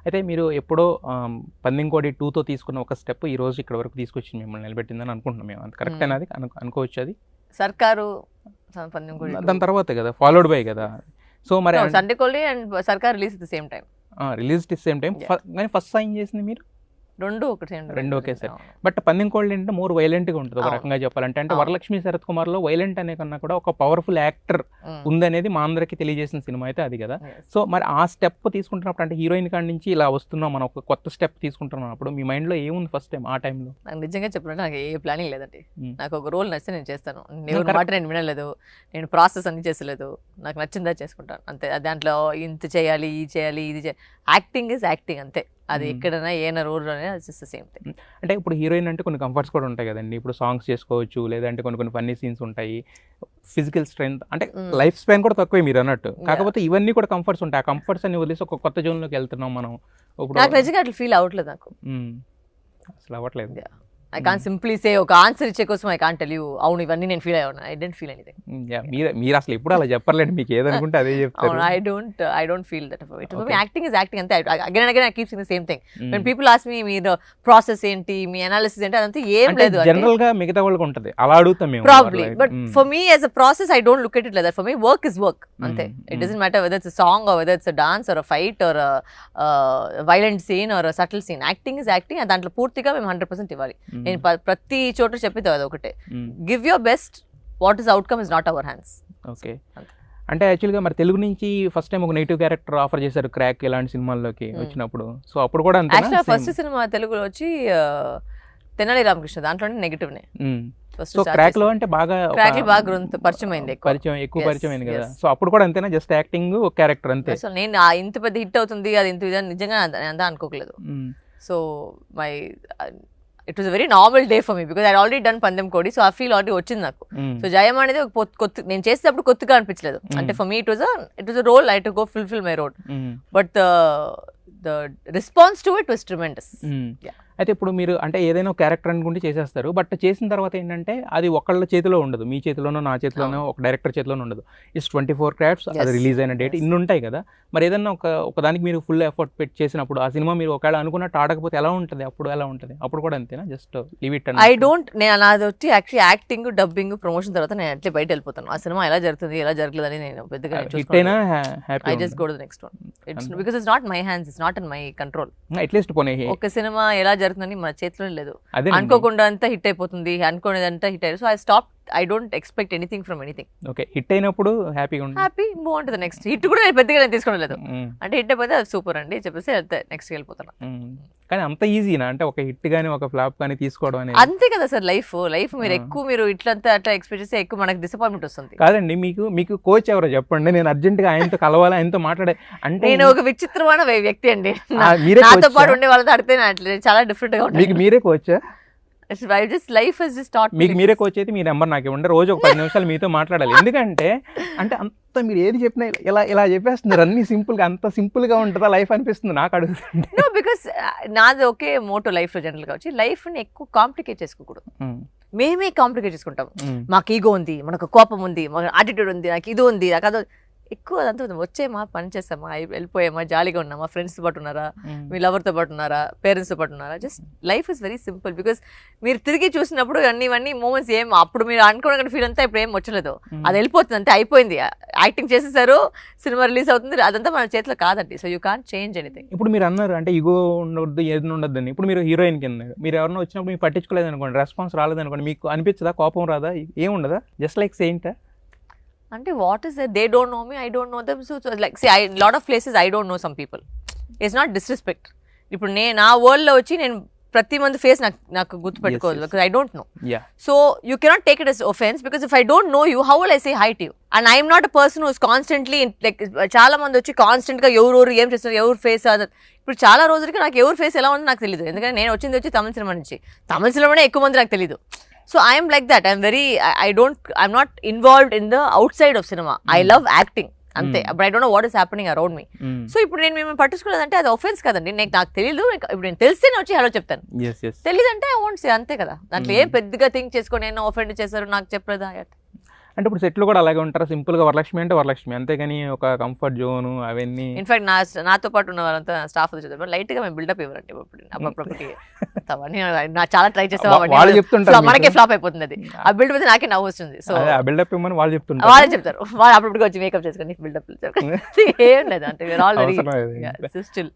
అయితే మీరు ఎప్పుడో పందెంకోడి 2తో తీసుకున్న ఒక స్టెప్ ఈ రోజు ఇక్కడ వరకు తీసుకొచ్చి మిమ్మల్ని నిలబెట్టిందని అనుకుంటున్నాం మేము. అది కరెక్ట్ అది అనుకోవచ్చు అది సర్కారు దాని తర్వాతే కదా ఫాలోడ్ బై కదా. సో మరి సండే కోడి అండ్ సర్కార్ release the same time, release the same time. కానీ ఫస్ట్ సైన్ చేసింది మీరు రెండు ఒకే సార్. బట్ పందెంకోళ్ళు ఏంటంటే మోర్ వైలెంట్గా ఉంటుంది ఒక రకంగా చెప్పాలంటే. అంటే వరలక్ష్మి శరత్ కుమార్లో వైలెంట్ అనే కన్నా కూడా ఒక పవర్ఫుల్ యాక్టర్ ఉందనేది మా అందరికీ తెలియజేసిన సినిమా అయితే అది కదా. సో మరి ఆ స్టెప్ తీసుకుంటున్నప్పుడు అంటే హీరోయిన్ కాడి నుంచి ఇలా వస్తున్నాం మనం ఒక కొత్త స్టెప్ తీసుకుంటున్నాం అప్పుడు మీ మైండ్లో ఏముంది ఫస్ట్ టైం ఆ టైంలో? నాకు నిజంగా చెప్పాలంటే నాకు ఏ ప్లానింగ్ లేదండి. నాకు ఒక రోల్ నచ్చితే నేను చేస్తాను. నేను మాట నేను వినలేదు, నేను ప్రాసెస్ అన్ని చేసలేదు, నాకు నచ్చిందా చేసుకుంటాను అంతే. దాంట్లో ఇంత చేయాలి ఇది చేయాలి ఇది చేయాలి, యాక్టింగ్ ఇస్ యాక్టింగ్ అంతే. అది ఎక్కడైనా ఏమైనా రోల్లోనే సేమ్ థింగ్. అంటే ఇప్పుడు హీరోయిన్ అంటే కొన్ని కంఫర్ట్స్ కూడా ఉంటాయి కదండి. ఇప్పుడు సాంగ్స్ చేసుకోవచ్చు, లేదంటే కొన్ని ఫన్నీ సీన్స్ ఉంటాయి, ఫిజికల్ స్ట్రెంత్ అంటే లైఫ్ స్పాన్ కూడా తక్కువే మీరు అన్నట్టు. కాకపోతే ఇవన్నీ కూడా కంఫర్ట్స్ ఉంటాయి. ఆ కంఫర్ట్స్ అన్ని వదిలేసి ఒక కొత్త జోన్లోకి వెళ్తున్నాం మనం. నాకు నిజంగా అట్లా ఫీల్ అవ్వట్లేదు, నాకు అసలు అవ్వట్లేదు. I can't simply say ఒక ఆన్సర్ ఇచ్చే కోసం I can't tell you అవును ఇవన్నీ నేను ఫీల్ అయ్యాను. I didn't feel anything. మీరు అసలు ఎప్పుడు అలా చెప్పర్లేండి, మీకు ఏదనుకుంటే అదే చెప్తారు. I don't feel that for it. For me acting is acting అంతే. Again and again I keep saying the same thing. When people ask me మీరు ప్రాసెస్ ఏంటి, మీ అనాలిసిస్ ఏంటి, అదంతా ఏం లేదు. జనరల్ గా మిగతా వాళ్ళకి ఉంటది అలా అడుగుతాం మేము probably, but for me as a process I don't look at it like that. For me work is work అంతే. It doesn't matter whether it's a song or whether it's a dance or a fight or a violent scene or a subtle scene. Acting is acting. దాంట్లో పూర్తిగా మేము 100% ఇవ్వాలి. నేను ప్రతి చోట చెప్పేది అది ఒకటే, give your best, what is outcome is not our hands. Okay. అంటే యాక్చువల్గా మరి తెలుగు నుంచి ఫస్ట్ టైం ఒక నెగిటివ్ క్యారెక్టర్ ఆఫర్ చేశారు క్రాక్ ఇలాంటి సినిమాల్లోకి వచ్చినప్పుడు. సో అప్పుడు కూడా అంతే. ఫస్ట్ సినిమా తెలుగులో వచ్చి తెనాలి రామకృష్ణ, దాంట్లోనే నెగిటివ్నే. సో క్రాక్ లో అంటే బాగా పరిచయం అయింది, ఎక్కువ పరిచయం అయింది కదా. సో అప్పుడు కూడా అంతేనా, జస్ట్ యాక్టింగ్ క్యారెక్టర్ అంతే? అసలు నేను ఇంత పెద్ద హిట్ అవుతుంది అది ఇంత నిజంగా అంతా అనుకోకలేదు. So my it was a very normal day for me because I already done పందెం కోడి. సో ఆ ఫీల్ ఆల్రెడీ వచ్చింది నాకు. సో జయం అనేది కొత్త, నేను చేసేటప్పుడు కొత్తగా అనిపించలేదు. అంటే for me it was a role, I to go fulfil my role, but the response to it was tremendous. అయితే ఇప్పుడు మీరు అంటే ఏదైనా ఒక క్యారెక్టర్ అనుకుంటే చేసేస్తారు, బట్ చేసిన తర్వాత ఏంటంటే అది ఒకళ్ళ చేతిలో ఉండదు, మీ చేతిలోనో నా చేతిలోనో ఒక డైరెక్టర్ చేతిలోనో ఉండదు. ఇట్స్ 24 క్రాఫ్ట్స్, అది రిలీజ్ అయిన డేట్ ఇన్ని ఉంటాయి కదా. మరి ఏదైనా ఒక దానికి మీరు ఫుల్ ఎఫర్ట్ పెట్టి చేసినప్పుడు ఆ సినిమా మీరు ఒకవేళ అనుకున్నట్టు ఆడకపోతే ఎలా ఉంటుంది? అప్పుడు ఎలా ఉంటుంది? అప్పుడు కూడా అంతేనా, just leave it? I don't, నేను నాది వచ్చి యాక్చువల్లీ యాక్టింగ్ డబ్బింగ్ ప్రమోషన్ తర్వాత నేను అట్లే బయట వెళ్ళిపోతాను. ఆ సినిమా ఎలా జరుగుతుంది ఎలా జరగలేదని నేను పెద్దగా I just go to the next one. It's because it's not my hands, it's not in my control. At least పోనీ ఒక సినిమా ఎలా జరుగుతుందని మన చేతిలో లేదు. అనుకోకుండా అంతా హిట్ అయిపోతుంది, అనుకోనేది అంతా హిట్ అయ్యారు. So I stop, I don't expect anything from anything. Okay, hit అయినప్పుడు హ్యాపీగా move on to the next. Hit కూడా నేను పెద్దగా నేను తీసుకోలేదు, అంటే హిట్ అయిపోతే అది సూపర్ అండి చెప్పేసి నెక్స్ట్ వెళ్ళిపోతాను. కానీ అంత ఈజీనా అంటే ఒక హిట్ గానీ ఒక ఫ్లాప్ కానీ తీసుకోవడం అనేది? అంతే కదా సార్ లైఫ్ మీరు ఎక్కువ మీరు ఇట్లంతా అట్లా ఎక్స్పెక్ట్ చేస్తే ఎక్కువ మనకు డిసప్పాయింట్మెంట్ వస్తుంది. కాదండి, మీకు కోచ్ ఎవరో చెప్పండి, నేను అర్జెంట్ గా ఆయనతో కలవాలి, ఆయనతో మాట్లాడే. అంటే నేను ఒక విచిత్రమైన వ్యక్తి అండి, నాతో పాటు ఉండే వాళ్ళతో అడితే చాలా డిఫరెంట్ గా ఉంటుంది. మీకు మీరే కోచా? Life is just thought. మీకు మీరే కోచ్ అయితే మీ నెంబర్ నాకు ఇవ్వండి, రోజు ఒక 10 నిమిషాలు మీతో మాట్లాడాలి. ఎందుకంటే అంటే అంత మీరు ఏది చెప్పినా ఇలా చెప్పేస్తున్నారు, అన్ని సింపుల్ గా, అంత సింపుల్ గా ఉంటుందా లైఫ్ అనిపిస్తుంది నాకు అడుగుతుంటే. నో, బికాస్ నాది ఒకే మోటో లైఫ్ లో జనరల్ గా వచ్చి లైఫ్ ని ఎక్కువ కాంప్లికేట్ చేసుకోకూడదు. మేమే కాంప్లికేట్ చేసుకుంటాం. మాకు ఈగో ఉంది, మనకు కోపం ఉంది, మాకు యాటిట్యూడ్ ఉంది, నాకు ఇది ఉంది, నాకు అది ఎక్కువ అదంతా వచ్చేమా, పని చేస్తామా, వెళ్ళిపోయామా, జాలీగా ఉన్నామా, ఫ్రెండ్స్తో పాటు ఉన్నారా, మీ లవర్తో పాటు ఉన్నారా, పేరెంట్స్తో పాటు ఉన్నారా, just life is very simple. Because మీరు తిరిగి చూసినప్పుడు అన్ని మూమెంట్స్ ఏం అప్పుడు మీరు అనుకున్న ఫీల్ అంతా ఇప్పుడు ఏం వచ్చలేదు, అది వెళ్ళిపోతుంది అంతే, అయిపోయింది. యాక్టింగ్ చేసేసారు, సినిమా రిలీజ్ అవుతుంది, అదంతా మన చేతిలో కాదండి. So you can't change anything. ఇప్పుడు మీరు అన్నారు అంటే ఈగో ఉండొద్దు, ఏది ఉండొద్దు అని. ఇప్పుడు మీరు హీరోయిన్ కింద మీరు ఎవరైనా వచ్చినప్పుడు మీకు పట్టించుకోలేదు అనుకోండి, రెస్పాన్స్ రాలేదనుకోండి, మీకు అనిపించదా, కోపం రాదా, ఏముండదా? జస్ట్ లైక్ సెయింట్ అంటే what is they don't know me, I don't know them. So like see lot of places I don't know some people. It's not disrespect. ఇప్పుడు నా వరల్డ్లో వచ్చి నేను ప్రతి మంది ఫేస్ నాకు గుర్తుపెట్టుకోవాలి, because I don't no. So you cannot take it as offense, because if I don't know you, how will I say hi to you? And I am not a person who is constantly like, చాలా మంది వచ్చి constant గా ఎవరు ఏం చేస్తున్నారు, ఎవరు face. ఇప్పుడు చాలా రోజులకి నాకు ఎవరు ఫేస్ ఎలా ఉందో నాకు తెలియదు, ఎందుకంటే నేను వచ్చింది వచ్చి తమిళ సినిమా నుంచి, తమిళ సినిమానే ఎక్కువ మంది నాకు తెలియదు. So I am like that. I'm not involved in the outside of cinema. I love acting. అంతే. But I don't know what is happening around me. So ఇప్పుడు నేను మిమ్మల్ని పట్టించుకోలేదంటే అది ఒఫెన్స్ కదండి. నాకు తెలియదు, ఇప్పుడు నేను తెలిస్తేనే వచ్చి హలో చెప్తాను, తెలియదంటే ఐ వోంట్ సే, అంతే కదా. దాంట్లో ఏం పెద్దగా థింక్ చేసుకొని నేను ఒఫెండ్ చేశారు నాకు చెప్పలేదా. అంటే ఇప్పుడు సెట్లు కూడా అలాగే ఉంటారు, సింపుల్ గా వరలక్ష్మి అంటే వరలక్ష్మి, అంతేగాని ఒక కంఫర్ట్ జోన్ అవన్నీ. ఇన్ఫాక్ట్ నాతో పాటు ఉన్న వాళ్ళంతా స్టాఫ్ చూద్దాం లైట్ గా మేము బిల్డప్ ఇవ్వరండి అప్పుడప్పుడు అవన్నీ నా చాలా ట్రై వాళ్ళు చెప్తుంటారు మనకే ఫ్లాప్ అయిపోతుంది అది. ఆ బిల్డప్ అయితే నాకే నవ్వు వస్తుంది. సో ఆ బిల్డప్ ఇవ్వమని వాళ్ళు చెప్తుంటారు, వాళ్ళే చెప్తారు, వాళ్ళు అప్పుడు వచ్చి మేకప్ చేసుకొని బిల్డప్ ఏం లేదు అంటే అవసరం లేదు. స్టిల్